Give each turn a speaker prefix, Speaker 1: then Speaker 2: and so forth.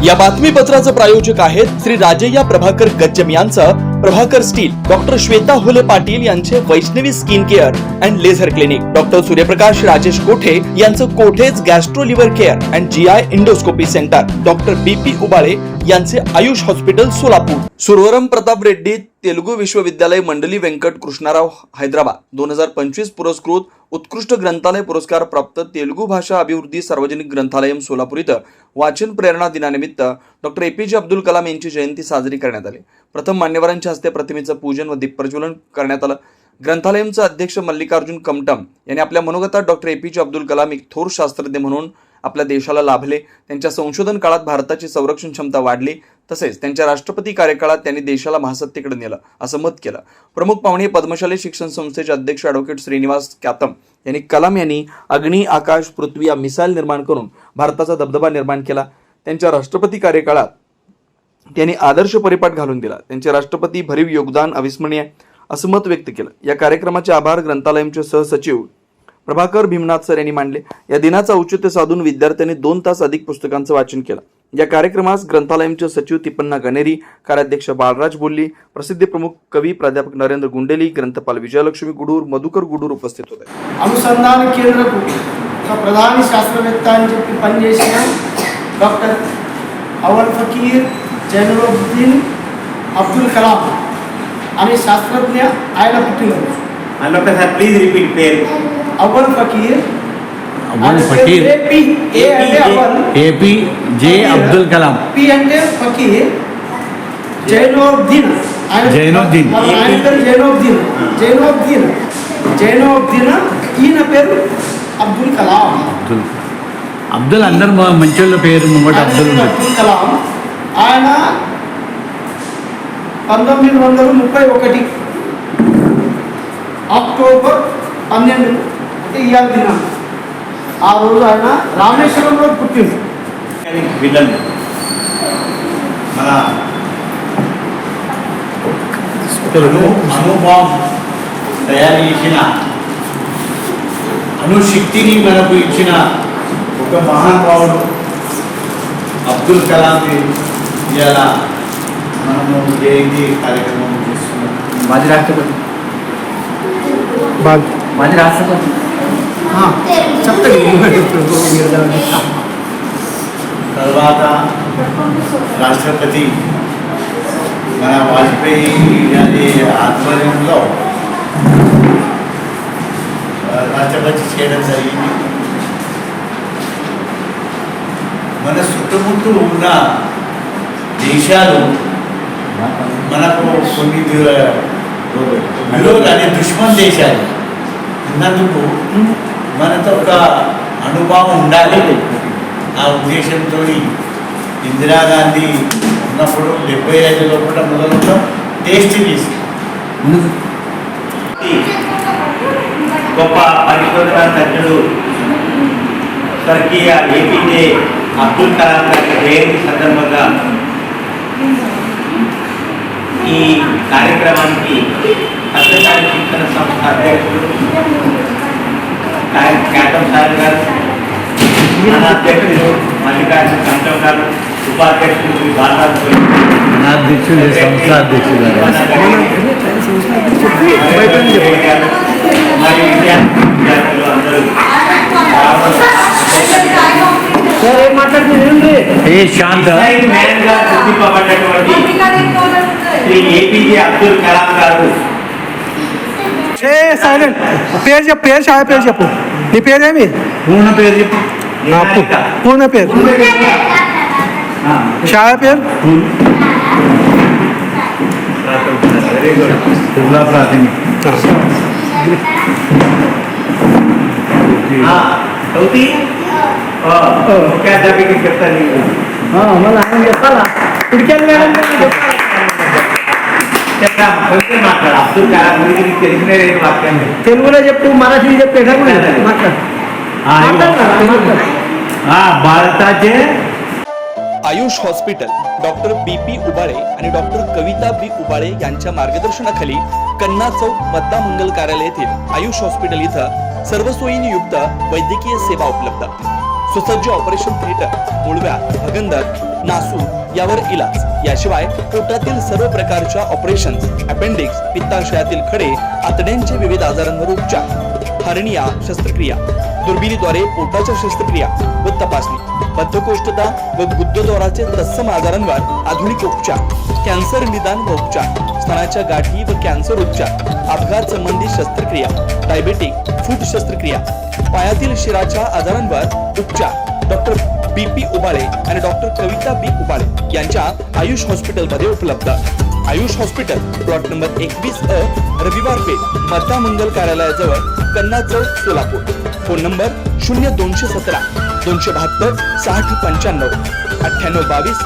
Speaker 1: या बातमीपत्राचे प्रायोजक आहेत श्री राजय्या प्रभाकर गज्जम यांचं प्रभाकर स्टील, डॉक्टर श्वेता होले पाटील यांचे Vaishnavi skin care and laser clinic, doctor Suryaprakash Rajesh Kothe यांचं Kothe's gastro liver care and GI endoscopy centre, doctor BP Ubale यांचे आयुष हॉस्पिटल सोलापूर, सुरवरम प्रताप रेड्डी तेलुगू विश्वविद्यालय मंडली व्यंकट कृष्णाराव हैदराबाद 2025 पुरस्कृत उत्कृष्ट ग्रंथालय पुरस्कार प्राप्त तेलुगू भाषा अभिवृद्धी सार्वजनिक ग्रंथालय सोलापूर इथं वाचन प्रेरणा दिनानिमित्त डॉक्टर एपीजे अब्दुल कलाम यांची जयंती साजरी करण्यात आली। प्रथम मान्यवरांच्या हस्ते प्रतिमेचं पूजन व दीपप्रज्वलन करण्यात आलं। ग्रंथालयाचे अध्यक्ष मल्लिकार्जुन कमटम यांनी आपल्या मनोगतात डॉक्टर एपीजे अब्दुल कलाम एक थोर शास्त्रज्ञ म्हणून आपल्या देशाला लाभले। त्यांच्या संशोधन काळात भारताची संरक्षण क्षमता वाढली, तसेच त्यांच्या राष्ट्रपती कार्यकाळात त्यांनी देशाला महासत्तेकडे नेलं असं मत केलं। प्रमुख पाहुणे पद्मशाली शिक्षण संस्थेचे अध्यक्ष ॲडव्होकेट श्रीनिवास कॅतम यांनी कलाम यांनी अग्नी, आकाश, पृथ्वी या मिसाईल निर्माण करून भारताचा दबदबा निर्माण केला। त्यांच्या राष्ट्रपती कार्यकाळात त्यांनी आदर्श परिपाठ घालून दिला। त्यांचे राष्ट्रपती भरीव योगदान अविस्मरणीय असं मत व्यक्त केलं। या कार्यक्रमाचे आभार ग्रंथालयाचे सहसचिव प्रभाकर भीमनाथ सर यांनी मानले। या दिनाचं औचित्य साधून विद्यार्थ्यांनी 2 तास अधिक पुस्तकांचं वाचन केलं। या कार्यक्रमास ग्रंथालयाचे सचिव तिप्पण्णा गणेरी, कार्याध्यक्ष बाळराज बोल्ली, प्रसिद्ध प्रमुख कवी प्राध्यापक नरेंद्र गुंडेली, ग्रंथपाल विजयलक्ष्मी गुडूर, मधुकर गुडूर उपस्थित होते।
Speaker 2: अनुसंधान केंद्र प्रधान शास्त्रवेत्तांचे पनिచేసిన डॉक्टर अवल फकीर जैनुद्दीन अब्दुल कलाम आणि शास्त्रज्ञ ఆయన పుట్టినరోజు।
Speaker 3: डॉक्टर साहब प्लीज रिपीट पेर।
Speaker 2: अवल फकीर
Speaker 4: एपीजे अब्दुल कलाम,
Speaker 2: पी అంటే फकीर, जैनुद्दीन ఈయన పేరు అబ్దుల్ కలాం।
Speaker 4: అబ్దుల్ అందరు మంచోళ్ళ పేరు ముంగట
Speaker 2: అబ్దుల్ కలాం ఆయన 1931 అక్టోబర్ 12 అంటే ఇవాళ దినం ఆ రోజు ఆయన రామేశ్వరంలో పుట్టింది।
Speaker 3: విలన్ మన అణుబాంబ్ తయారు చేసిన అణుశక్తిని మనకు ఇచ్చిన ఒక మహానుభావుడు అబ్దుల్ కలాంని ఇవాళ మనము జయంతి కార్యక్రమం చేస్తున్నాం।
Speaker 4: మాజీ రాష్ట్రపతి
Speaker 3: తర్వాత రాష్ట్రపతి మన వాజ్పేయి గారి ఆధ్వర్యంలో రాష్ట్రపతి చేయడం జరిగింది। మన చుట్టుముట్టు ఉన్న దేశాలు మనకు కొన్ని విరోధ అనే దుష్మన్ దేశాలు ఉన్నందుకు మనతో ఒక అనుభవం ఉండాలి। ఆ ఉద్దేశంతో ఇందిరాగాంధీ ఉన్నప్పుడు 75 లోపల మొదలుగా టేస్ట్ చేసి గొప్ప పరిశోధన తజ్ఞుడు స్వర్గీయ ఏపీజే అబ్దుల్ కలాం గారి జయంతి సందర్భంగా ఈ కార్యక్రమానికి పత్రికారి శిక్షణ సంస్థ అధ్యక్షుడు క్యాటం సార్ గారు, మన అధ్యక్షుడు మల్లికార్జున కంఠం గారు, ఉపాధ్యక్షుడు శ్రీ బాలరాజు
Speaker 4: అధ్యక్షుడు సంస్థ అధ్యక్షుడు
Speaker 3: మరియు విద్యార్థులు అందరూ మ్యాన్ గా గుర్తింపబడినటువంటి శ్రీ ఏపీజే అబ్దుల్ కలాం గారు
Speaker 2: సైలెంట్ పేరు చెప్పు, పేరు షాయ పేరు చెప్పు, నీ పేరేమి?
Speaker 4: పూర్ణ పేరు చెప్పు.
Speaker 2: పూర్ణ పేరు షాయ పేరు
Speaker 3: వెరీ గుడ్।
Speaker 4: జిల్లా ప్రాథమిక
Speaker 3: ముఖ్యాధ్యాపిక చెప్తాను
Speaker 2: మళ్ళీ ఆయన చెప్పాలా? ఇడికెళ్ళి మేడం
Speaker 3: మాట్లాడు। అబ్దుల్ కలాం గురించి నీకు తెలిసిన వాక్యాన్ని
Speaker 2: తెలుగులో చెప్పు, మరాఠీ చెప్పు, మాట్లాడు।
Speaker 4: भारताचे
Speaker 1: Ayush hospital doctor BP Ubale आणि डॉक्टर कविता बी उबाळे यांच्या मार्गदर्शनाखाली कन्ना चौक पद्मा मंगल कार्यालय येथील आयुष हॉस्पिटल इथं सर्व सोयींनी युक्त वैद्यकीय सेवा उपलब्ध, सुसज्ज ऑपरेशन थिएटर, मुळव्या, भगंदर, नासू यावर इलाज. याशिवाय पोटातील सर्व प्रकारच्या ऑपरेशन्स, अपेंडिक्स, पित्ताशयातील खडे, आतड्यांचे विविध आजारांवर उपचार, हर्निया शस्त्रक्रिया, दुर्बिणीद्वारे पोटाच्या शस्त्रक्रिया व तपासणी, बद्धकोष्ठता व गुदद्वाराचे तत्सम आजारांवर आधुनिक उपचार, कॅन्सर निदान व उपचार, स्तनाच्या गाठी व कॅन्सर उपचार, अपघात संबंधी शस्त्रक्रिया, डायबेटिक फूट शस्त्रक्रिया, पायातील शिराच्या आजारांवर उपचार डॉक्टर BP उबाळे आणि डॉक्टर कविता B उबाळे यांच्या आयुष हॉस्पिटलमध्ये उपलब्ध. Ayush hospital plot number 21A, रविवार पेठ, मता मंगल कार्यालयाजवळ, कन्ना चौक, सोलापूर. Phone number 0217 272 6095 9822